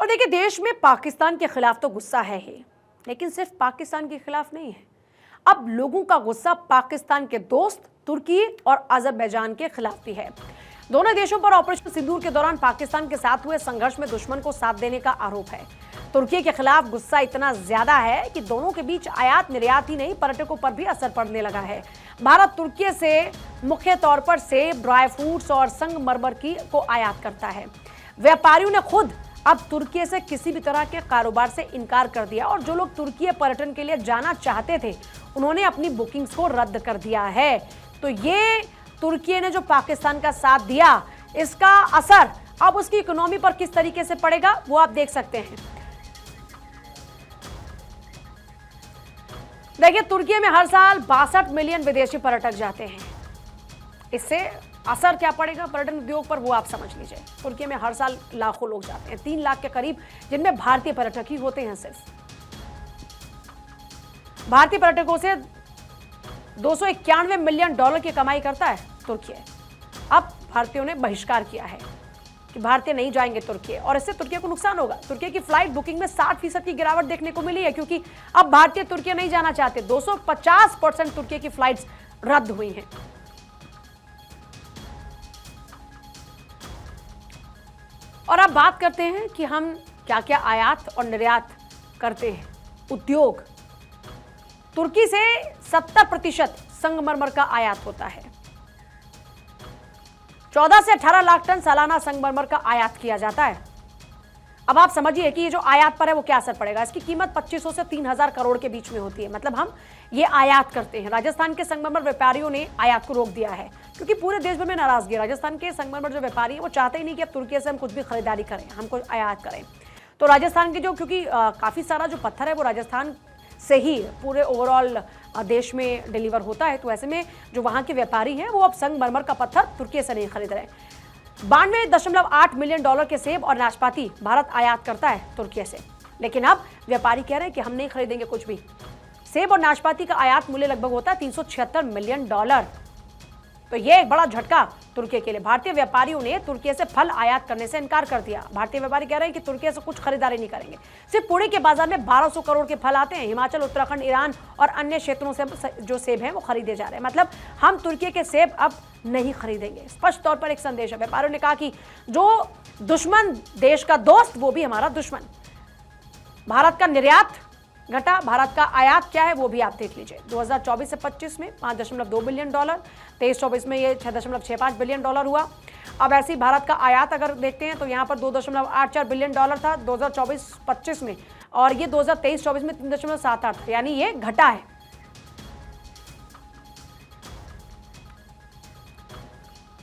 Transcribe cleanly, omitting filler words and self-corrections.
देखिए, देश में पाकिस्तान के खिलाफ तो गुस्सा है ही, लेकिन सिर्फ पाकिस्तान के खिलाफ नहीं है। अब लोगों का गुस्सा पाकिस्तान के दोस्त तुर्की और अजरबैजान के खिलाफ भी है। दोनों देशों पर ऑपरेशन सिंदूर के दौरान पाकिस्तान के साथ हुए संघर्ष में दुश्मन को साथ देने का आरोप है। तुर्की के खिलाफ गुस्सा इतना ज्यादा है कि दोनों के बीच आयात निर्यात ही नहीं, पर्यटकों पर भी असर पड़ने लगा है। भारत तुर्की से मुख्य तौर पर सेब, ड्राई फ्रूट्स और संगमरमर को आयात करता है। व्यापारियों ने खुद अब तुर्की से किसी भी तरह के कारोबार से इनकार कर दिया और जो लोग तुर्की पर्यटन के लिए जाना चाहते थे, उन्होंने अपनी बुकिंग्स को रद्द कर दिया है। तो ये तुर्की ने जो पाकिस्तान का साथ दिया, इसका असर अब उसकी इकोनॉमी पर किस तरीके से पड़ेगा वो आप देख सकते हैं। देखिए, तुर्की में हर साल 62 मिलियन विदेशी पर्यटक जाते हैं। इससे असर क्या पड़ेगा पर्यटन उद्योग पर वो आप समझ लीजिए। तुर्की में हर साल लाखों लोग जाते हैं, 3 लाख के करीब, जिनमें भारतीय पर्यटक ही होते हैं। सिर्फ भारतीय पर्यटकों से 291 मिलियन डॉलर की कमाई करता है तुर्की। अब भारतीयों ने बहिष्कार किया है कि भारतीय नहीं जाएंगे तुर्की, और इससे तुर्की को नुकसान होगा। तुर्की की फ्लाइट बुकिंग में 60% की गिरावट देखने को मिली है, क्योंकि अब भारतीय तुर्की नहीं जाना चाहते। 250% तुर्की की फ्लाइट्स रद्द हुई हैं। और अब बात करते हैं कि हम क्या क्या आयात और निर्यात करते हैं। उद्योग, तुर्की से 70% संगमरमर का आयात होता है। 14 से 18 लाख टन सालाना संगमरमर का आयात किया जाता है। अब आप समझिए कि ये जो आयात पर है वो क्या असर पड़ेगा। इसकी कीमत 2500 से 3000 करोड़ के बीच में होती है। मतलब हम ये आयात करते हैं। राजस्थान के संगमरमर व्यापारियों ने आयात को रोक दिया है, क्योंकि पूरे देश भर में नाराजगी है। राजस्थान के संगमरमर जो व्यापारी है वो चाहते ही नहीं कि अब तुर्की से हम कुछ भी खरीदारी करें, हमको आयात करें। तो राजस्थान के क्योंकि काफ़ी सारा जो पत्थर है वो राजस्थान से ही पूरे ओवरऑल देश में डिलीवर होता है, तो ऐसे में जो वहाँ के व्यापारी हैं वो अब संगमरमर का पत्थर तुर्की से नहीं खरीद रहे। 92.8 मिलियन डॉलर के सेब और नाशपाती भारत आयात करता है तुर्की से, लेकिन अब व्यापारी कह रहे हैं कि हम नहीं खरीदेंगे कुछ भी। सेब और नाशपाती का आयात मूल्य लगभग होता है 376 मिलियन डॉलर। तो ये एक बड़ा झटका तुर्की के लिए। भारतीय व्यापारियों ने तुर्की से फल आयात करने से इनकार कर दिया। भारतीय व्यापारी कह रहे हैं कि तुर्की से कुछ खरीदारी नहीं करेंगे। सिर्फ पुणे के बाजार में 1200 करोड़ के फल आते हैं। हिमाचल, उत्तराखंड, ईरान और अन्य क्षेत्रों से जो सेब हैं वो खरीदे जा रहे हैं। मतलब हम तुर्की के सेब अब नहीं खरीदेंगे। स्पष्ट तौर पर एक संदेश है। व्यापारियों ने कहा कि जो दुश्मन देश का दोस्त वो भी हमारा दुश्मन। भारत का निर्यात घटा, भारत का आयात क्या है वो भी आप देख लीजिए। 2024 से 25 में 5.2 बिलियन डॉलर, 23-24 में ये 6.65 बिलियन डॉलर हुआ। अब ऐसे ही भारत का आयात अगर देखते हैं तो यहाँ पर 2.84 बिलियन डॉलर था 2024-25 में, और ये 2023-24 में 3.78 था, यानी ये घटा है।